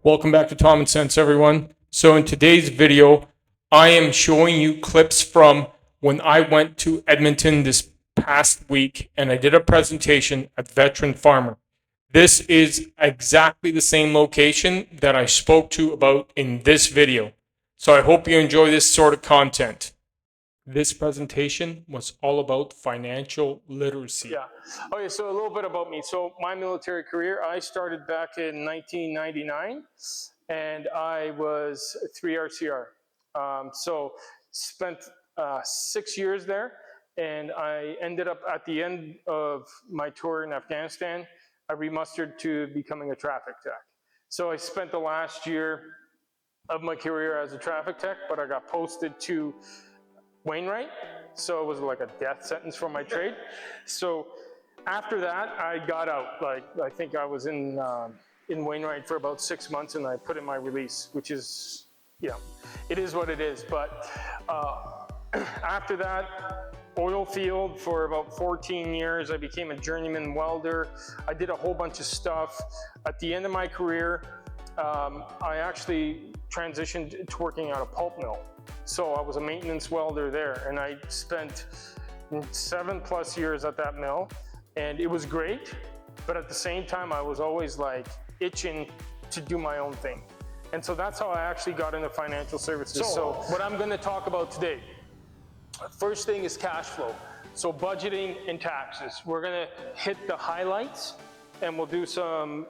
Welcome back to Tommensense, everyone. So in today's video, I am showing you clips from when I went to Edmonton this past week and I did a presentation at Veteran Farmer. This is exactly the same location that I spoke to about in this video. So I hope you enjoy this sort of content. This presentation was all about financial literacy. Yeah. Okay, so a little bit about me. So my military career, I started back in 1999, and I was 3 RCR. So spent 6 years there, and I ended up at the end of my tour in Afghanistan, I remustered to becoming a traffic tech. So I spent the last year of my career as a traffic tech, but I got posted to Wainwright, so it was like a death sentence for my trade. So after that, I got out. Like, I think I was in Wainwright for about 6 months, and I put in my release, which is, you know, it is what it is. But after that, oil field for about 14 years. I became a journeyman welder. I did a whole bunch of stuff. At the end of my career, I actually transitioned to working at a pulp mill. So I was a maintenance welder there, and I spent 7+ years at that mill, and it was great. But at the same time, I was always like itching to do my own thing. And so that's how I actually got into financial services. So what I'm going to talk about today, first thing is cash flow. So budgeting and taxes. We're going to hit the highlights, and we'll do some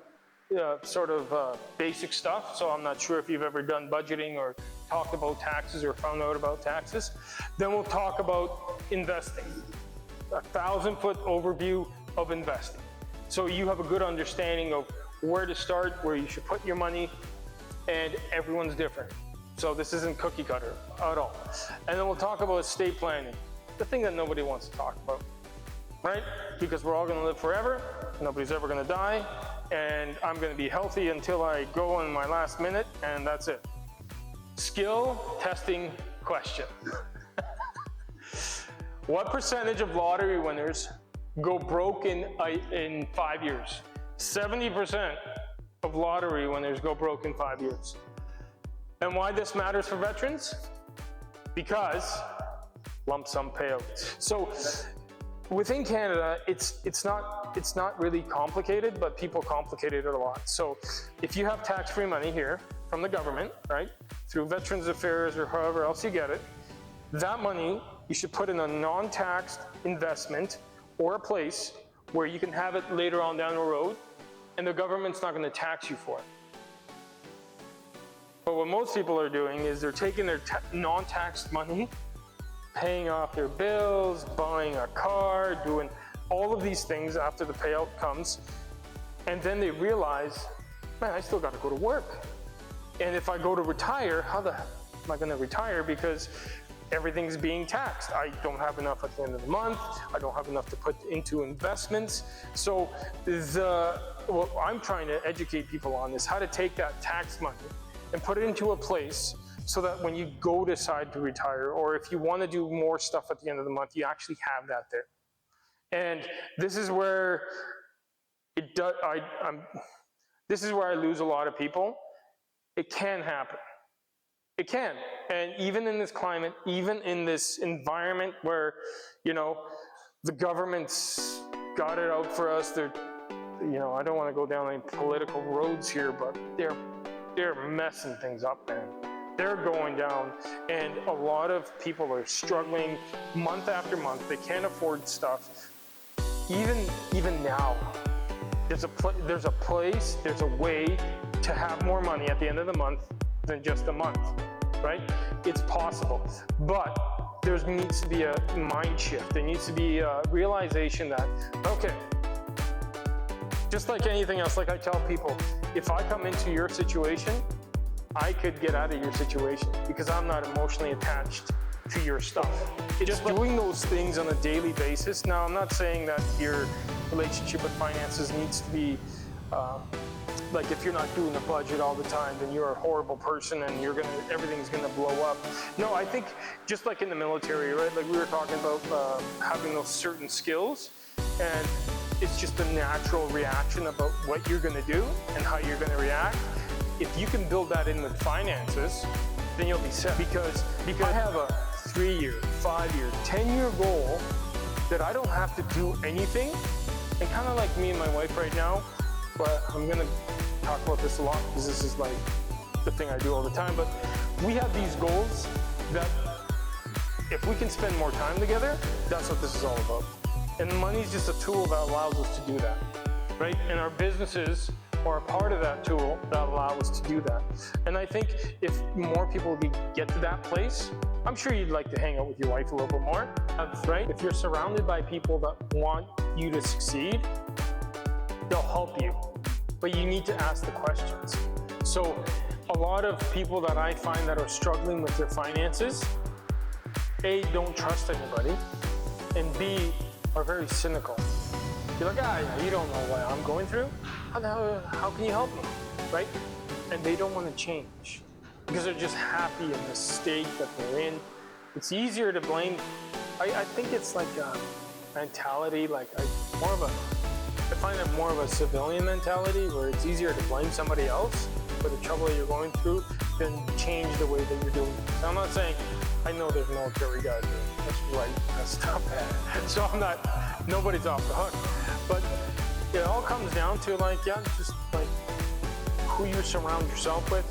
basic stuff. So I'm not sure if you've ever done budgeting or talked about taxes or found out about taxes. Then we'll talk about investing, 1,000-foot overview of investing. So you have a good understanding of where to start, where you should put your money, and everyone's different. So this isn't cookie cutter at all. And then we'll talk about estate planning, the thing that nobody wants to talk about, right? Because we're all gonna live forever, nobody's ever gonna die, and I'm gonna be healthy until I go in my last minute, and that's it. Skill testing question. What percentage of lottery winners go broke in 5 years? 70% of lottery winners go broke in 5 years. And why this matters for veterans? Because lump sum payouts. So within Canada, it's not really complicated, but people complicate it a lot. So if you have tax-free money here from the government, right, through Veterans Affairs or however else you get it, that money you should put in a non-taxed investment or a place where you can have it later on down the road, and the government's not going to tax you for it. But what most people are doing is they're taking their non-taxed money, paying off their bills, buying a car, doing all of these things after the payout comes, and then they realize, man, I still got to go to work. And if I go to retire, how the heck am I going to retire? Because everything's being taxed. I don't have enough at the end of the month. I don't have enough to put into investments. So what I'm trying to educate people on is how to take that tax money and put it into a place so that when you go decide to retire, or if you want to do more stuff at the end of the month, you actually have that there. And this is where this is where I lose a lot of people. It can happen. It can. And even in this climate, even in this environment where, you know, the government's got it out for us, they're, you know, I don't want to go down any political roads here, but they're messing things up, man. They're going down, and a lot of people are struggling month after month. They can't afford stuff. Even now, there's a way to have more money at the end of the month than just a month, right? It's possible, but there needs to be a mind shift. There needs to be a realization that, okay, just like anything else, like I tell people, if I come into your situation, I could get out of your situation because I'm not emotionally attached to your stuff. It's just doing those things on a daily basis. Now, I'm not saying that your relationship with finances needs to be like if you're not doing a budget all the time, then you're a horrible person and everything's gonna blow up. No, I think just like in the military, right? Like we were talking about having those certain skills, and it's just a natural reaction about what you're gonna do and how you're gonna react. if you can build that in with finances, then you'll be set. Because I have a 3-year, 5-year, 10-year goal that I don't have to do anything. And kind of like me and my wife right now, but I'm gonna talk about this a lot because this is like the thing I do all the time. But we have these goals that if we can spend more time together, that's what this is all about. And money's just a tool that allows us to do that, right? And our businesses are a part of that tool that allow us to do that. And I think if more people could get to that place, I'm sure you'd like to hang out with your wife a little bit more, right? If you're surrounded by people that want you to succeed, they'll help you, but you need to ask the questions. So a lot of people that I find that are struggling with their finances, A, don't trust anybody, and B, are very cynical. You're like, you don't know what I'm going through. How can you help me, right? And they don't want to change because they're just happy in the state that they're in. It's easier to blame. I think it's like a mentality, I find it more of a civilian mentality where it's easier to blame somebody else for the trouble that you're going through than change the way that you're doing it. So I'm not saying, I know there's military guys that's right, messed up. So nobody's off the hook. But it all comes down to just who you surround yourself with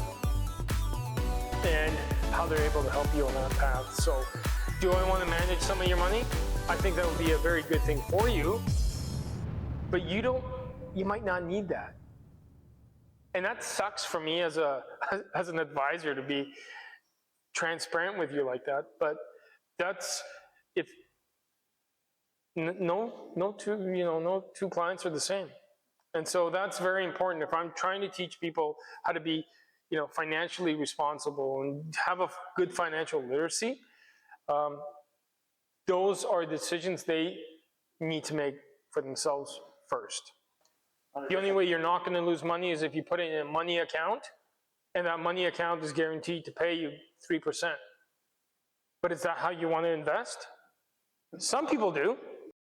and how they're able to help you on that path. So do I want to manage some of your money? I think that would be a very good thing for you, but you might not need that. And that sucks for me as an advisor to be transparent with you like that, but that's no two clients are the same. And so that's very important. If I'm trying to teach people how to be, financially responsible and have a good financial literacy, those are decisions they need to make for themselves first. The only way you're not going to lose money is if you put it in a money account, and that money account is guaranteed to pay you 3%. But is that how you want to invest? Some people do.